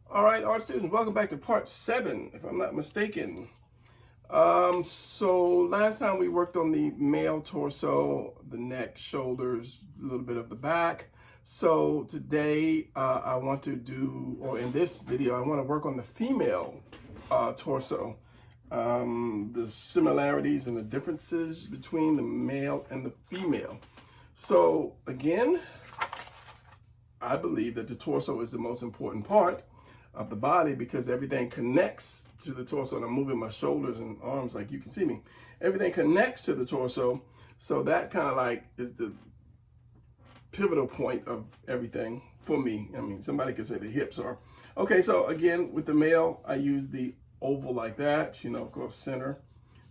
All right, art students, welcome back to part 7, if I'm not mistaken. So last time we worked on the male torso, the neck, shoulders, a little bit of the back. So today I want to do, or in this video, I want to work on the female torso. The similarities and the differences between the male and the female. So again, I believe that the torso is the most important part of the body because everything connects to the torso. And I'm moving my shoulders and arms like you can see me. Everything connects to the torso. So that kind of like is the pivotal point of everything for me. I mean, somebody could say the hips are. Okay, so again, with the male, I use the oval like that, of course, center.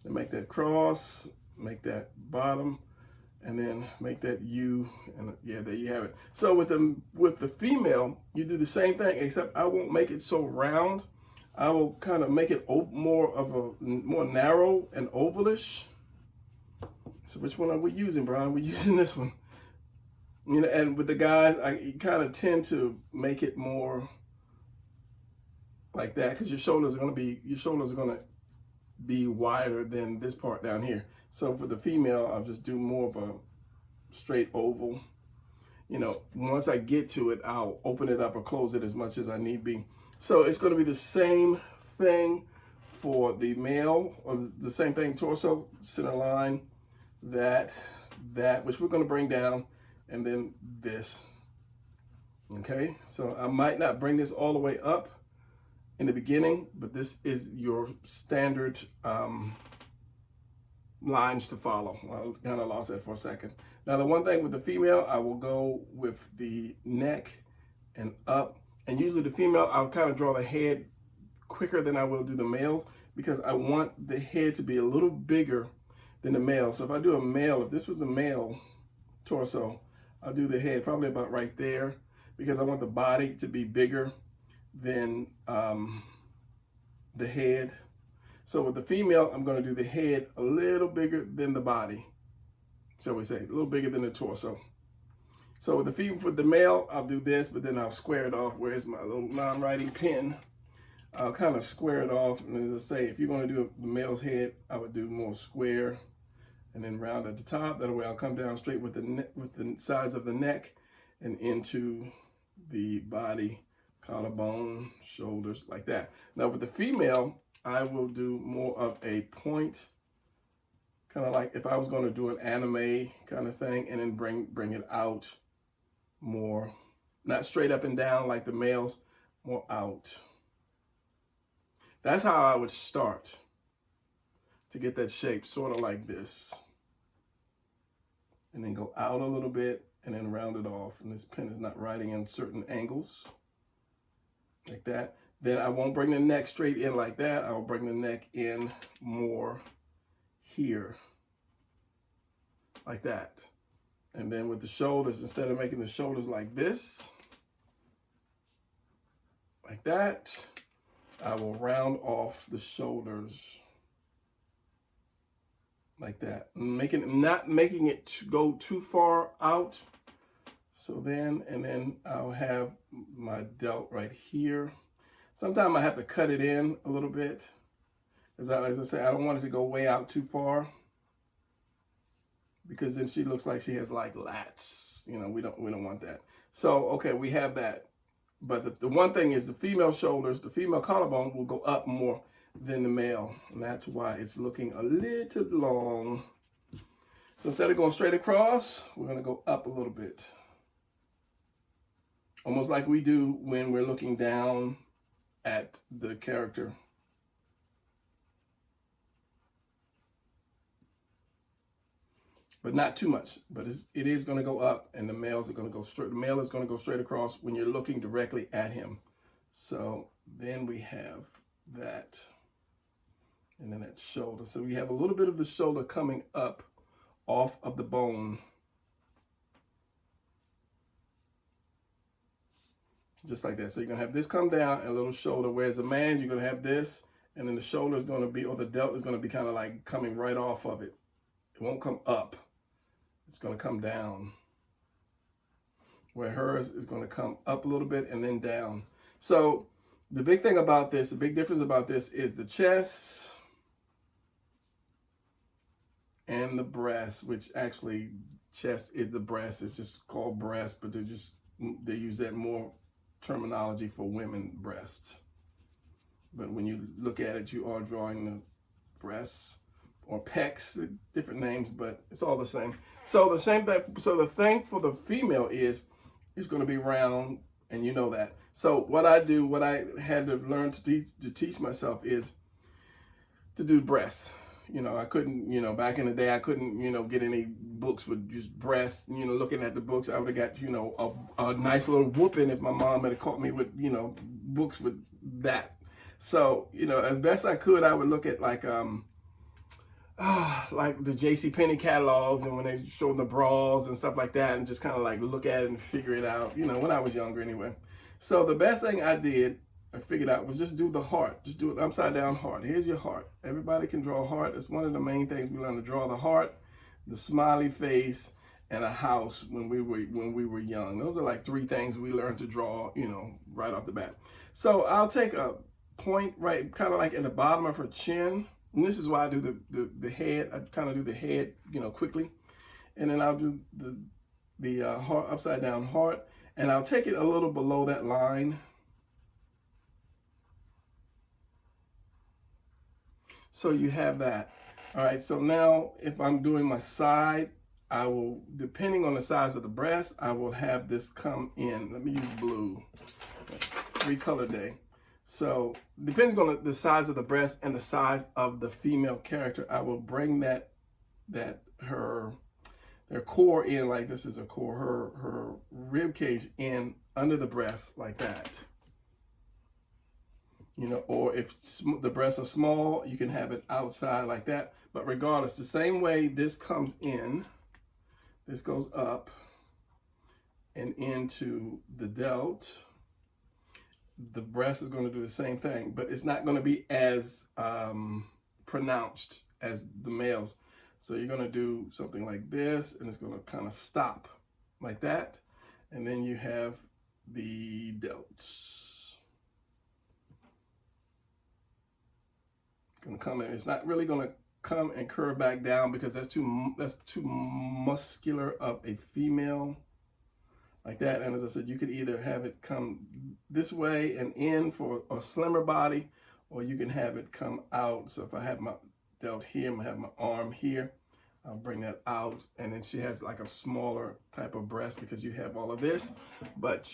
Then make that cross, make that bottom, and then make that U, and yeah, there you have it. So with the female, you do the same thing, except I won't make it so round. I will kind of make it more narrow and ovalish. So which one are we using, Brian? We're using this one. And with the guys, I kind of tend to make it more like that because your shoulders are going to be wider than this part down here. So for the female, I'll just do more of a straight oval. Once I get to it, I'll open it up or close it as much as I need be. So it's going to be the same thing for the male, or the same thing, torso, center line, that, which we're going to bring down, and then this. Okay, so I might not bring this all the way up in the beginning, but this is your standard lines to follow. I kind of lost that for a second. Now, the one thing with the female, I will go with the neck and up. And usually the female, I'll kind of draw the head quicker than I will do the males because I want the head to be a little bigger than the male. So if I do a male, if this was a male torso, I'll do the head probably about right there because I want the body to be bigger than the head. So with the female, I'm going to do the head a little bigger than the body, shall we say, a little bigger than the torso. So with the male, I'll do this, but then I'll square it off. Where's my little non-writing pen? I'll kind of square it off. And as I say, if you're going to do the male's head, I would do more square and then round at the top. That way I'll come down straight with the size of the neck and into the body, collarbone, shoulders, like that. Now with the female, I will do more of a point, kind of like if I was going to do an anime kind of thing, and then bring it out more, not straight up and down like the males, more out. That's how I would start to get that shape, sort of like this. And then go out a little bit and then round it off. And this pen is not writing in certain angles, like that. Then I won't bring the neck straight in like that. I'll bring the neck in more here, like that. And then with the shoulders, instead of making the shoulders like this, like that, I will round off the shoulders like that. Not making it go too far out. So then I'll have my delt right here. Sometimes I have to cut it in a little bit, as I say, I don't want it to go way out too far, because then she looks like she has like lats. We don't want that. So okay, we have that. But the one thing is the female shoulders, the female collarbone will go up more than the male, and that's why it's looking a little long. So instead of going straight across, we're going to go up a little bit, almost like we do when we're looking down at the character. But not too much. But it is going to go up, and the males are going to go straight. The male is going to go straight across when you're looking directly at him. So then we have that, and then that shoulder. So we have a little bit of the shoulder coming up off of the bone, just like that. So you're going to have this come down and a little shoulder, whereas a man, you're going to have this, and then the shoulder is going to be, or the delt is going to be kind of like coming right off of it. It won't come up. It's going to come down, where hers is going to come up a little bit and then down. So The big thing about this, the big difference about this is the chest and the breast, which actually chest is the breast. It's just called breast, but they use that more terminology for women breasts. But when you look at it, you are drawing the breasts or pecs, different names, but it's all the same. So the same thing. So the thing for the female is it's going to be round, and you know that. So what I do, what I had to learn to teach myself is to do breasts. You know, I couldn't, you know, back in the day, I couldn't, you know, get any books with just breasts. You know, looking at the books, I would have got, you know, a nice little whooping if my mom had caught me with, you know, books with that. So, you know, as best I could, I would look at like the JCPenney catalogs, and when they showed the bras and stuff like that, and just kind of like look at it and figure it out, you know, when I was younger anyway. So the best thing I figured out was just do the heart. Just do it upside down heart. Here's your heart. Everybody can draw a heart. It's one of the main things we learn to draw: the heart, the smiley face, and a house when we were young. Those are like 3 things we learned to draw, you know, right off the bat. So I'll take a point right kind of like at the bottom of her chin. And this is why I do the head. I kind of do the head, you know, quickly. And then I'll do the heart, upside down heart. And I'll take it a little below that line. So you have that. All right, so now if I'm doing my side, I will, depending on the size of the breast, I will have this come in. Let me use blue, 3-color day. So depending on the size of the breast and the size of the female character, I will bring their core in, like this is a core, her rib cage in under the breast like that. You know, or if the breasts are small, you can have it outside like that. But regardless, the same way this comes in, this goes up and into the delt, the breast is going to do the same thing, but it's not going to be as pronounced as the males. So you're going to do something like this, and it's going to kind of stop like that. And then you have the delts. Going to come in. It's not really going to come and curve back down because that's too muscular of a female like that. And as I said, you could either have it come this way and in for a slimmer body, or you can have it come out. So if I have my delt here, I'm gonna have my arm here, I'll bring that out, and then she has like a smaller type of breast because you have all of this. But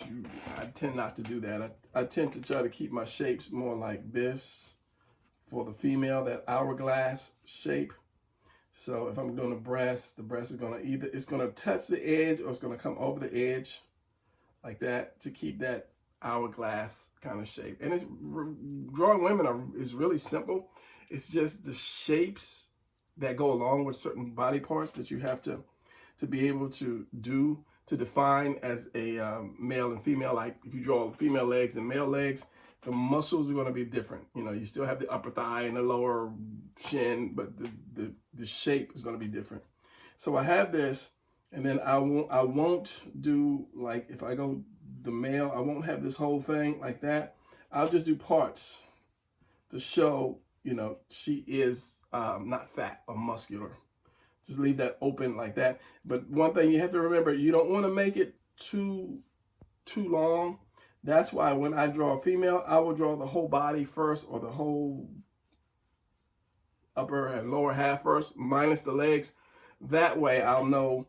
I tend not to do that. I tend to try to keep my shapes more like this for the female, that hourglass shape. So if I'm doing the breast is gonna it's gonna touch the edge or it's gonna come over the edge like that to keep that hourglass kind of shape. And drawing women is really simple. It's just the shapes that go along with certain body parts that you have to be able to do to define as a male and female. Like if you draw female legs and male legs, the muscles are going to be different. You know, you still have the upper thigh and the lower shin, but the shape is going to be different. So I have this, and then I won't do, like if I go the male, I won't have this whole thing like that. I'll just do parts to show, you know, she is not fat or muscular. Just leave that open like that. But one thing you have to remember, you don't want to make it too long. That's why when I draw a female, I will draw the whole body first, or the whole upper and lower half first, minus the legs. That way I'll know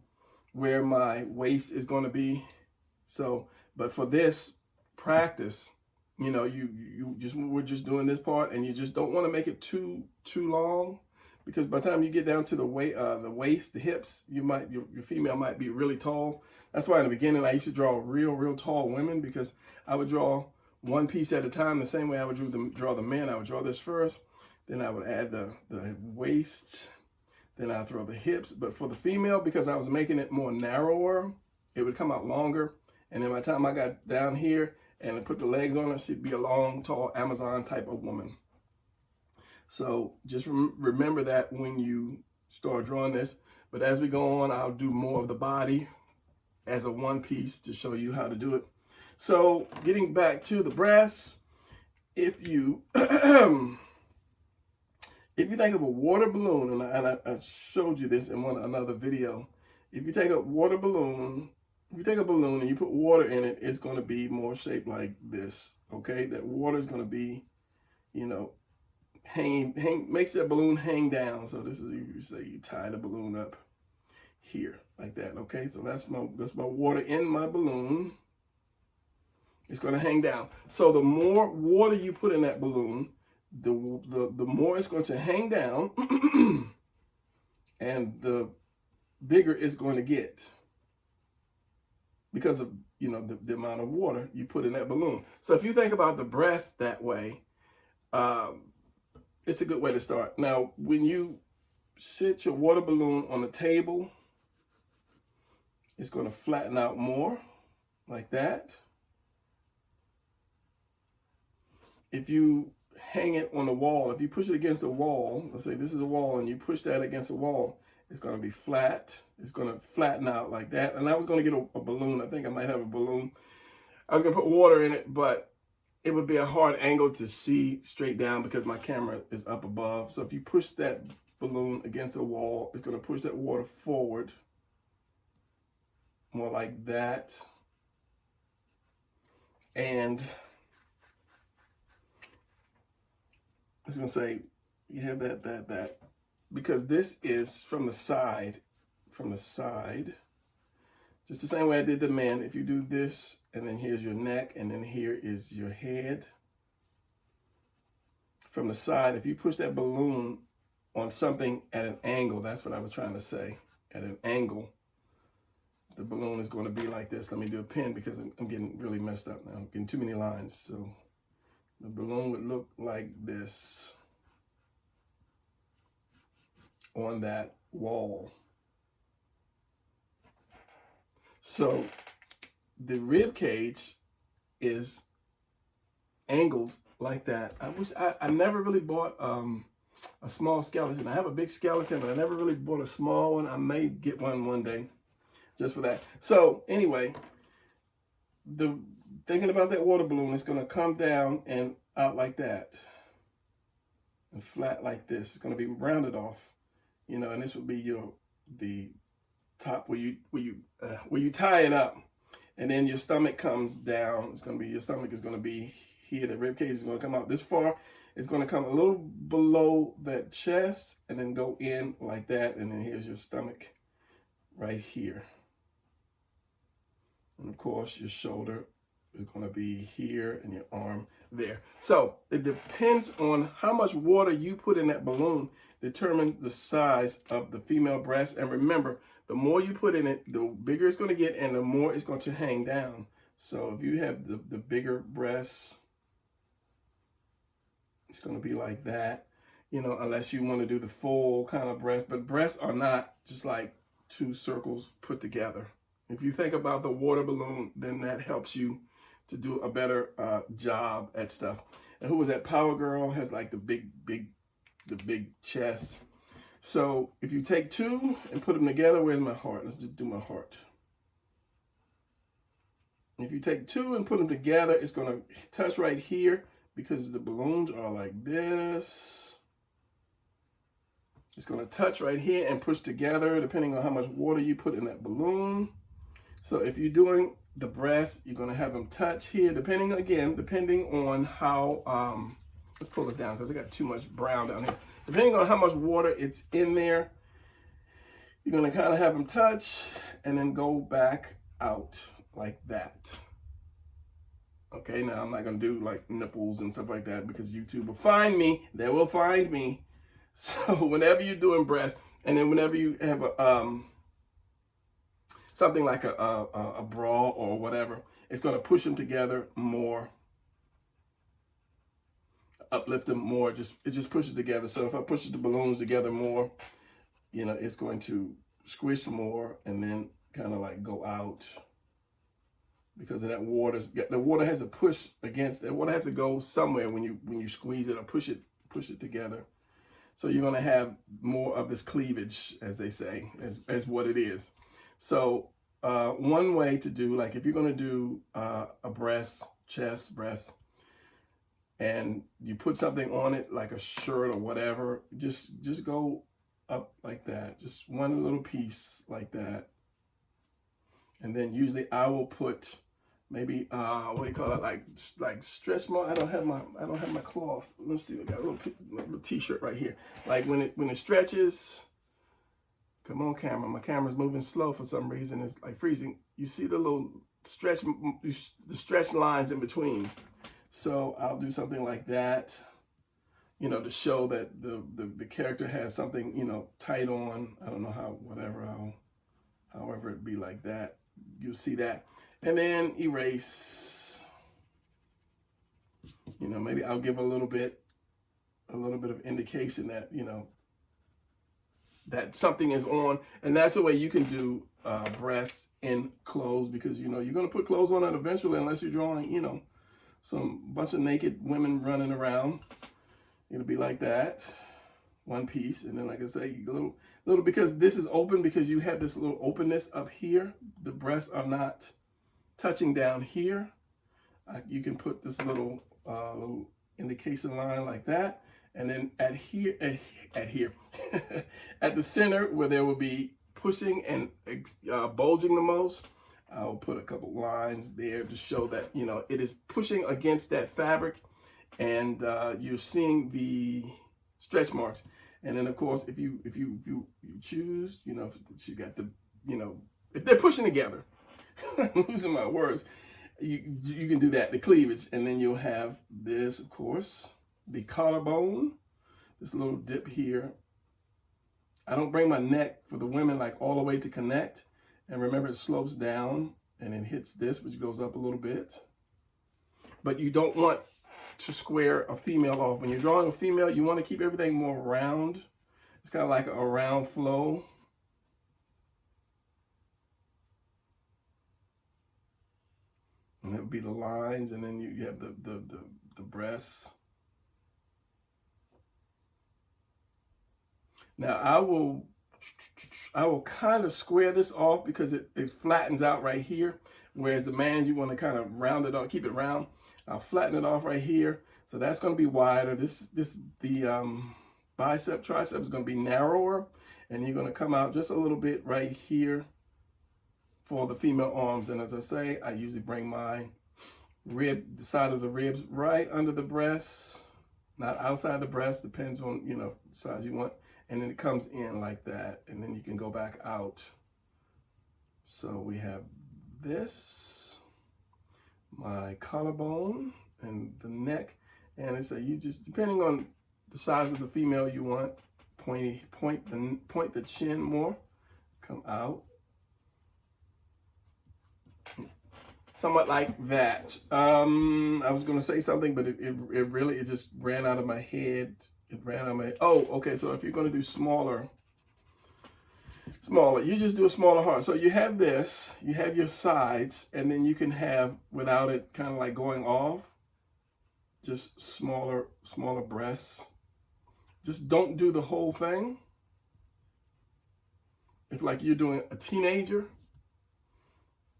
where my waist is going to be. So, but for this practice, you know, we're just doing this part, and you just don't want to make it too long, because by the time you get down to the waist, the hips, your female might be really tall. That's why in the beginning I used to draw real tall women, because I would draw one piece at a time, the same way I would draw the men. I would draw this first, then I would add the waist, then I'd throw the hips. But for the female, because I was making it more narrower, it would come out longer. And then by the time I got down here and I put the legs on her, she'd be a long, tall Amazon type of woman. So just remember that when you start drawing this. But as we go on, I'll do more of the body as a one piece to show you how to do it. So getting back to the breasts, if you if you think of a water balloon, and I showed you this in another video, if you take a water balloon, if you take a balloon and you put water in it, it's going to be more shaped like this. Okay, that water is going to be, you know, makes that balloon hang down. So this is, you say you tie the balloon up here like that. Okay, so that's my water in my balloon. It's going to hang down. So the more water you put in that balloon, the more it's going to hang down, and the bigger it's going to get, because of, you know, the amount of water you put in that balloon. So if you think about the breast that way, it's a good way to start. Now, when you sit your water balloon on the table, it's going to flatten out more like that. If you hang it on the wall, if you push it against a wall, let's say this is a wall and you push that against a wall, it's going to be flat. It's going to flatten out like that. And I was going to get a balloon. I think I might have a balloon. I was going to put water in it, but it would be a hard angle to see straight down because my camera is up above. So if you push that balloon against a wall, it's going to push that water forward, more like that. And it's going to say, you have that, because this is from the side, just the same way I did the man. If you do this, and then here's your neck, and then here is your head. From the side, if you push that balloon on something at an angle, that's what I was trying to say, at an angle, the balloon is going to be like this. Let me do a pen because I'm getting really messed up now. I'm getting too many lines. So the balloon would look like this on that wall. So the rib cage is angled like that. I never really bought a small skeleton. I have a big skeleton, but I never really bought a small one. I may get one day just for that. So anyway, thinking about that water balloon, it's going to come down and out like that and flat like this. It's going to be rounded off, you know, and this will be the top where you tie it up, and then your stomach comes down. It's going to be, your stomach is going to be here. The rib cage is going to come out this far. It's going to come a little below that chest and then go in like that, and then here's your stomach right here. And of course, your shoulder is going to be here and your arm there. So it depends on how much water you put in that balloon determines the size of the female breast. And remember, the more you put in it, the bigger it's going to get and the more it's going to hang down. So if you have the bigger breasts, it's going to be like that, you know, unless you want to do the full kind of breast. But breasts are not just like two circles put together. If you think about the water balloon, then that helps you to do a better job at stuff. And who was that? Power Girl has like the big chest. So if you take two and put them together, where's my heart? Let's just do my heart. If you take two and put them together, it's going to touch right here because the balloons are like this. It's going to touch right here and push together depending on how much water you put in that balloon. So if you're doing the breast, you're going to have them touch here, depending on how, let's pull this down because I got too much brown down here. Depending on how much water it's in there, you're going to kind of have them touch and then go back out like that. Okay, now I'm not going to do like nipples and stuff like that because YouTube will find me. They will find me. So whenever you're doing breast, and then whenever you have a, something like a bra or whatever, it's going to push them together more, uplift them more. It just pushes together. So if I push the balloons together more, you know, it's going to squish more and then kind of like go out because of that water. The water has to push against. The water has to go somewhere when you squeeze it or push it together. So you're going to have more of this cleavage, as they say, as what it is. So one way to do, like if you're going to do a breast, chest, breast, and you put something on it like a shirt or whatever, just go up like that, just one little piece like that. And then usually I will put maybe what do you call it, like stretch mark. I don't have my cloth. Let's see, I got a little t-shirt right here. Like when it stretches, come on camera, my camera's moving slow for some reason, it's like freezing. You see the little stretch lines in between. So I'll do something like that, you know, to show that the character has something, you know, tight on. I don't know how, whatever, however it be like that. You'll see that. And then erase. You know, maybe I'll give a little bit of indication that, you know, that something is on. And that's the way you can do breasts in clothes, because, you know, you're going to put clothes on it eventually, unless you're drawing, you know, some bunch of naked women running around. It'll be like that, one piece. And then, like I say, a little, because this is open, because you have this little openness up here. The breasts are not touching down here. You can put this little indication line like that. And then at here, at the center where there will be pushing and bulging the most, I'll put a couple lines there to show that, you know, it is pushing against that fabric, and you're seeing the stretch marks. And then, of course, if you choose, you know, if you got the, you know, if they're pushing together, I'm losing my words, you can do that, the cleavage. And then you'll have this, of course, the collarbone, this little dip here. I don't bring my neck for the women like all the way to connect. And remember, it slopes down and it hits this, which goes up a little bit. But you don't want to square a female off. When you're drawing a female, you want to keep everything more round. It's kind of like a round flow. And that would be the lines, and then you have the breasts. Now I will kind of square this off, because it flattens out right here. Whereas the man, you want to kind of round it off, keep it round. I'll flatten it off right here. So that's going to be wider. The bicep, tricep is going to be narrower, and you're going to come out just a little bit right here for the female arms. And as I say, I usually bring my the side of the ribs right under the breasts, not outside the breast, depends on, you know, the size you want. And then it comes in like that, and then you can go back out. So we have this, my collarbone and the neck. And it's you just, depending on the size of the female you want, point the chin more, come out. Somewhat like that. I was going to say something, but it just ran out of my head. It ran out of my head. Oh, okay. So if you're going to do smaller, you just do a smaller heart. So you have this, you have your sides, and then you can have, without it kind of like going off, just smaller breasts. Just don't do the whole thing. If like you're doing a teenager,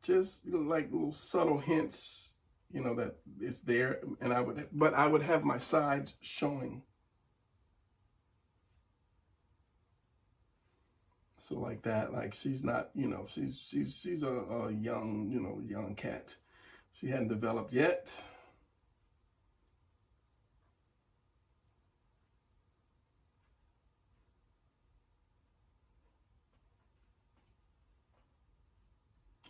just, you know, like little subtle hints, you know, that it's there. And I would have my sides showing. So like that, like she's not, you know, she's a young, you know, young cat. She hadn't developed yet.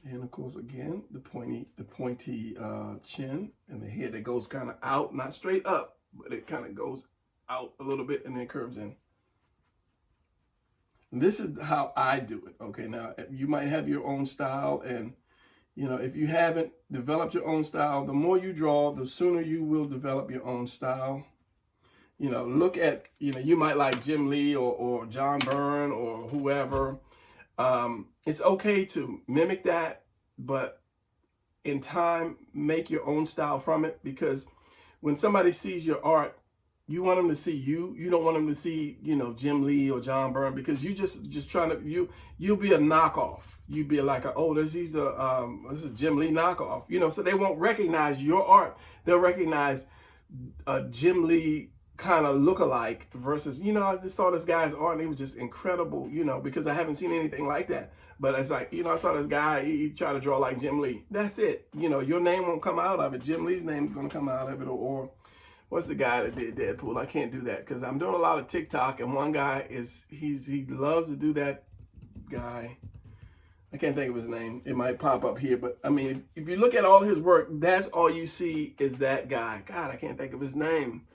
And of course, again, the pointy chin, and the head that goes kind of out, not straight up, but it kind of goes out a little bit and then curves in. And this is how I do it. Okay, now you might have your own style, and you know, if you haven't developed your own style, the more you draw, the sooner you will develop your own style. You know, look at, you know, you might like Jim Lee or John Byrne or whoever. It's okay to mimic that, but in time, make your own style from it, because when somebody sees your art, you want them to see you. You don't want them to see, you know, Jim Lee or John Byrne, because you just trying to, you'll be a knockoff. You'd be like, oh, this is Jim Lee knockoff, you know, so they won't recognize your art. They'll recognize a Jim Lee kind of look-alike versus, you know, I just saw this guy's art and it was just incredible, you know, because I haven't seen anything like that. But it's like, you know, I saw this guy, he tried to draw like Jim Lee. That's it. You know, your name won't come out of it. Jim Lee's name is going to come out of it. Or what's the guy that did Deadpool? I can't do that because I'm doing a lot of TikTok, and one guy he loves to do that guy. I can't think of his name. It might pop up here, but I mean, if you look at all his work, that's all you see is that guy. God, I can't think of his name.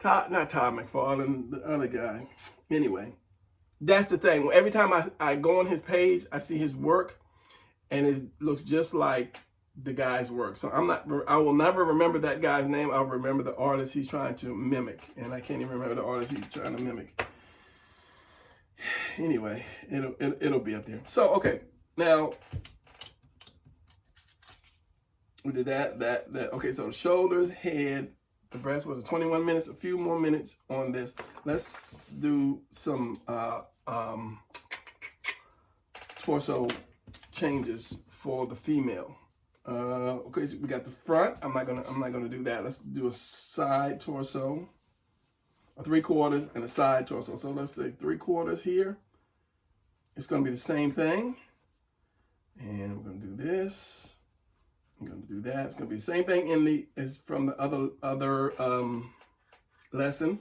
Not Todd McFarlane, the other guy. Anyway, that's the thing. Every time I go on his page, I see his work, and it looks just like the guy's work. So I will never remember that guy's name. I'll remember the artist he's trying to mimic, and I can't even remember the artist he's trying to mimic. Anyway, it'll be up there. So okay. Now, we did that. Okay, so shoulders, head, the breast was 21 minutes, a few more minutes on this. Let's do some torso changes for the female. Okay, so we got the front. I'm not gonna do that. Let's do a side torso, a 3/4 and a side torso. So let's say 3/4 here. It's gonna be the same thing. And we're going to do this. I'm going to do that. It's going to be the same thing as from the other lesson.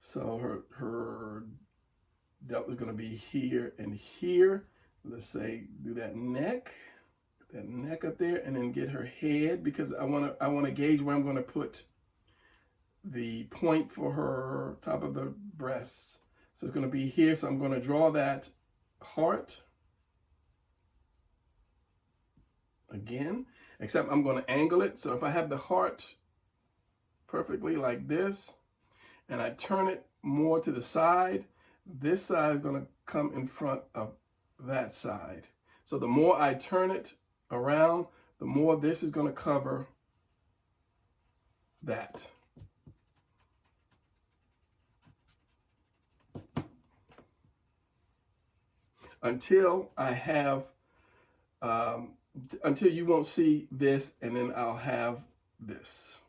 So her delt is going to be here and here. Let's say do that neck up there, and then get her head, because I want to gauge where I'm going to put the point for her top of the breasts. So it's going to be here. So I'm going to draw that heart. Again, except I'm going to angle it. So if I have the heart perfectly like this, and I turn it more to the side, this side is going to come in front of that side. So the more I turn it around, the more this is going to cover that. Until I have until you won't see this, and then I'll have this.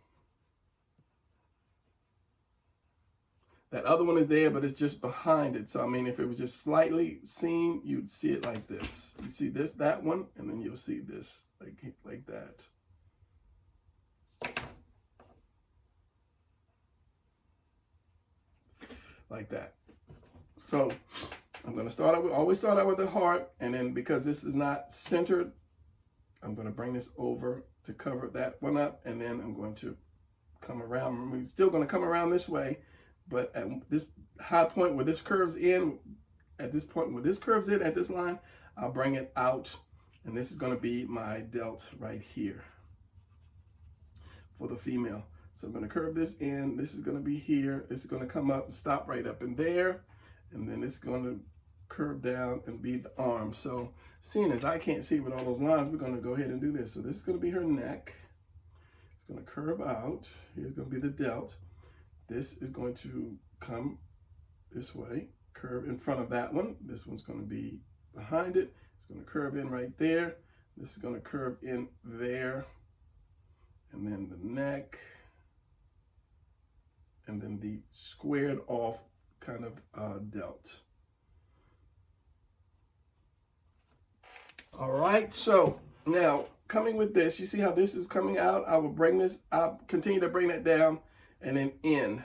That other one is there, but it's just behind it. So, I mean, if it was just slightly seen, you'd see it like this. You see this, that one, and then you'll see this like that. Like that. So, I'm going to always start out with the heart, and then because this is not centered, I'm going to bring this over to cover that one up, and then I'm going to come around. We're still going to come around this way, but at this high point where this curves in, at this point where this curves in at this line, I'll bring it out, and this is going to be my delt right here for the female. So I'm going to curve this in. This is going to be here. This is going to come up and stop right up in there, and then it's going to curve down and be the arm. So seeing as I can't see with all those lines, we're going to go ahead and do this. So this is going to be her neck. It's going to curve out. Here's going to be the delt. This is going to come this way, curve in front of that one. This one's going to be behind it. It's going to curve in right there. This is going to curve in there. And then the neck. And then the squared off kind of delt. All right, so now coming with this, you see how this is coming out? I will bring this up, continue to bring that down, and then in.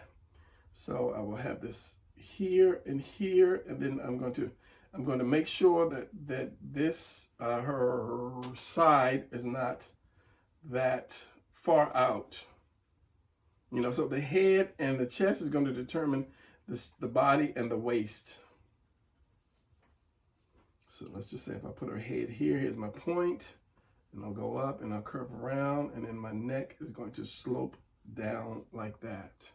So I will have this here, and then I'm going to make sure that this her side is not that far out. You know, so the head and the chest is going to determine the body and the waist. So let's just say if I put her head here, here's my point, and I'll go up and I'll curve around, and then my neck is going to slope down like that.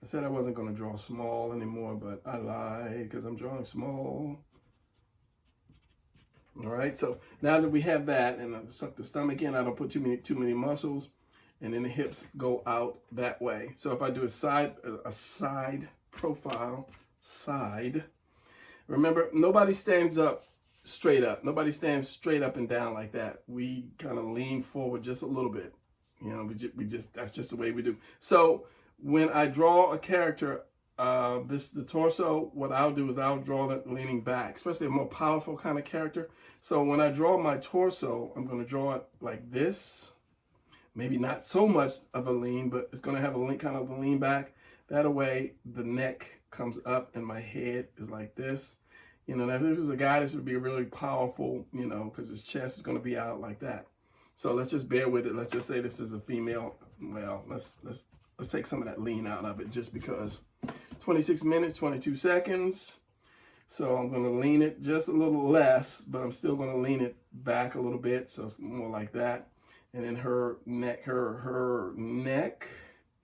I said I wasn't going to draw small anymore, but I lied because I'm drawing small. All right, so now that we have that, and I suck the stomach in, I don't put too many muscles, and then the hips go out that way. So if I do a side profile, remember, nobody stands up straight up. Nobody stands straight up and down like that. We kind of lean forward just a little bit. You know, we just that's just the way we do. So when I draw a character, the torso, what I'll do is I'll draw it leaning back, especially a more powerful kind of character. So when I draw my torso, I'm going to draw it like this. Maybe not so much of a lean, but it's going to have a lean, kind of a lean back. That way the neck comes up and my head is like this. You know, now if this was a guy, this would be really powerful, you know, because his chest is going to be out like that. So let's just bear with it. Let's just say this is a female. Well, let's take some of that lean out of it just because. 26 minutes, 22 seconds. So I'm going to lean it just a little less, but I'm still going to lean it back a little bit. So it's more like that. And then her neck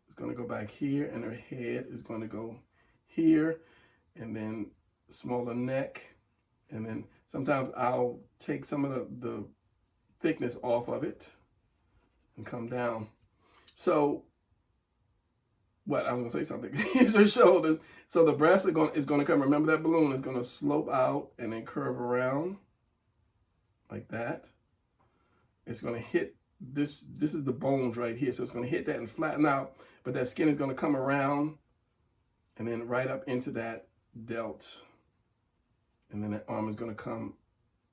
is going to go back here, and her head is going to go here, and then smaller neck. And then sometimes I'll take some of the thickness off of it and come down. So what I was gonna say something. Here's her shoulders. So the breast is going to come. Remember that balloon is going to slope out and then curve around like that. It's going to hit this. This is the bones right here. So it's going to hit that and flatten out. But that skin is going to come around and then right up into that delt. And then that arm is going to come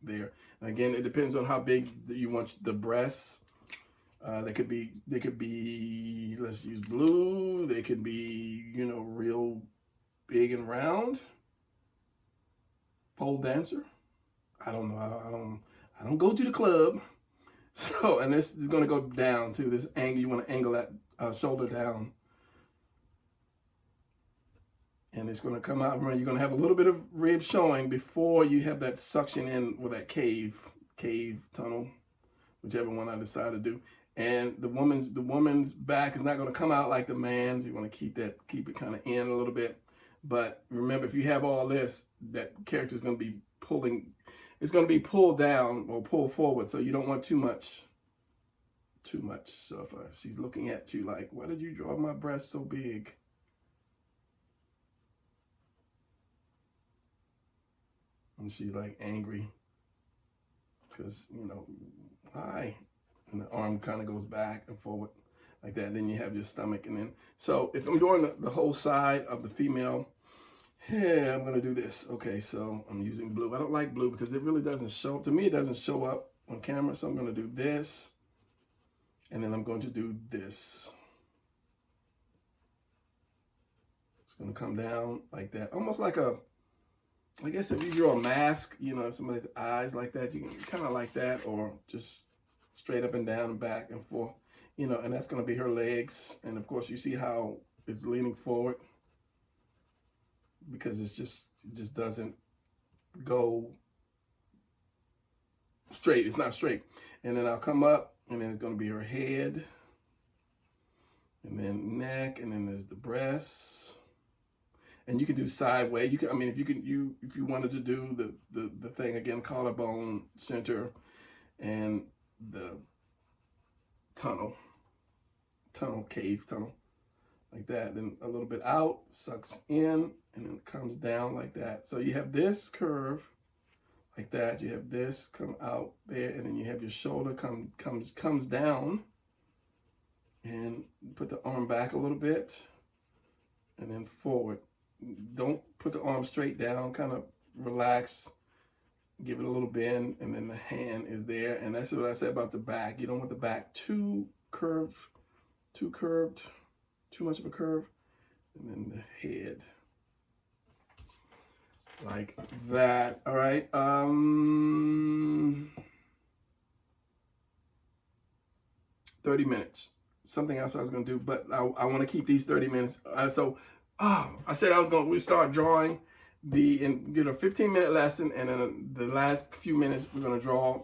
there. And again, it depends on how big you want the breasts. They could be, let's use blue. They could be, you know, real big and round. Pole dancer. I don't know. I don't go to the club. So, and this is going to go down to this angle. You want to angle that shoulder down. And it's going to come out. Remember, you're going to have a little bit of rib showing before you have that suction in with that cave tunnel, whichever one I decide to do. And the woman's back is not going to come out like the man's. You want to keep it kind of in a little bit. But remember, if you have all this, that character is going to be pulling. It's going to be pulled down or pulled forward. So you don't want too much. So if she's looking at you like, why did you draw my breast so big? And she's like angry because, you know, why? And the arm kind of goes back and forward like that. Then you have your stomach. And then, so if I'm doing the whole side of the female, yeah, I'm going to do this. Okay, so I'm using blue. I don't like blue because it really doesn't show. To me, it doesn't show up on camera. So I'm going to do this. And then I'm going to do this. It's going to come down like that. Almost like a, I guess if you draw a mask, you know, somebody's eyes like that, you can kind of like that, or just straight up and down and back and forth, you know, and that's going to be her legs. And of course you see how it's leaning forward because it just doesn't go straight. It's not straight. And then I'll come up and then it's going to be her head and then neck, and then there's the breasts. And you can do sideways. You can, I mean, if you wanted to do the thing again, collarbone, center, and the cave tunnel, like that. Then a little bit out, sucks in, and then comes down like that. So you have this curve like that. You have this come out there, and then you have your shoulder comes down, and put the arm back a little bit, and then forward. Don't put the arm straight down, kind of relax, give it a little bend, and then the hand is there. And that's what I said about the back. You don't want the back too curved, too much of a curve. And then the head, like that. All right. 30 minutes. Something else I was going to do, but I want to keep these 30 minutes. I said we start drawing and get a 15-minute lesson, and then the last few minutes we're going to draw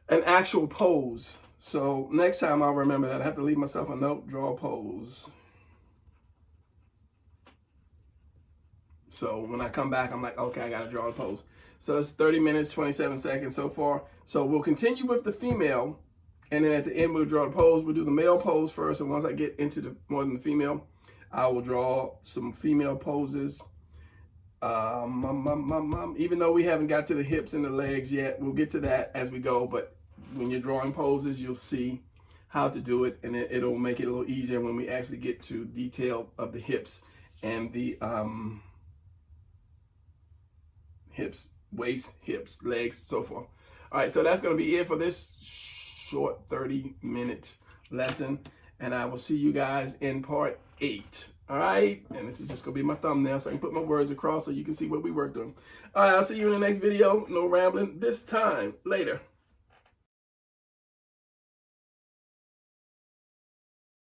an actual pose. So next time I'll remember that. I have to leave myself a note, draw a pose. So when I come back, I'm like, okay, I got to draw a pose. So it's 30 minutes, 27 seconds so far. So we'll continue with the female. And then at the end, we'll draw the pose. We'll do the male pose first. And once I get into more than the female, I will draw some female poses. Even though we haven't got to the hips and the legs yet, we'll get to that as we go. But when you're drawing poses, you'll see how to do it, and it'll make it a little easier when we actually get to detail of the hips and the hips, waist, hips, legs, so forth. All right, so that's going to be it for this short 30-minute lesson, and I will see you guys in part 8. All right, and this is just going to be my thumbnail so I can put my words across so you can see what we worked on. All right, I'll see you in the next video. No rambling this time. Later.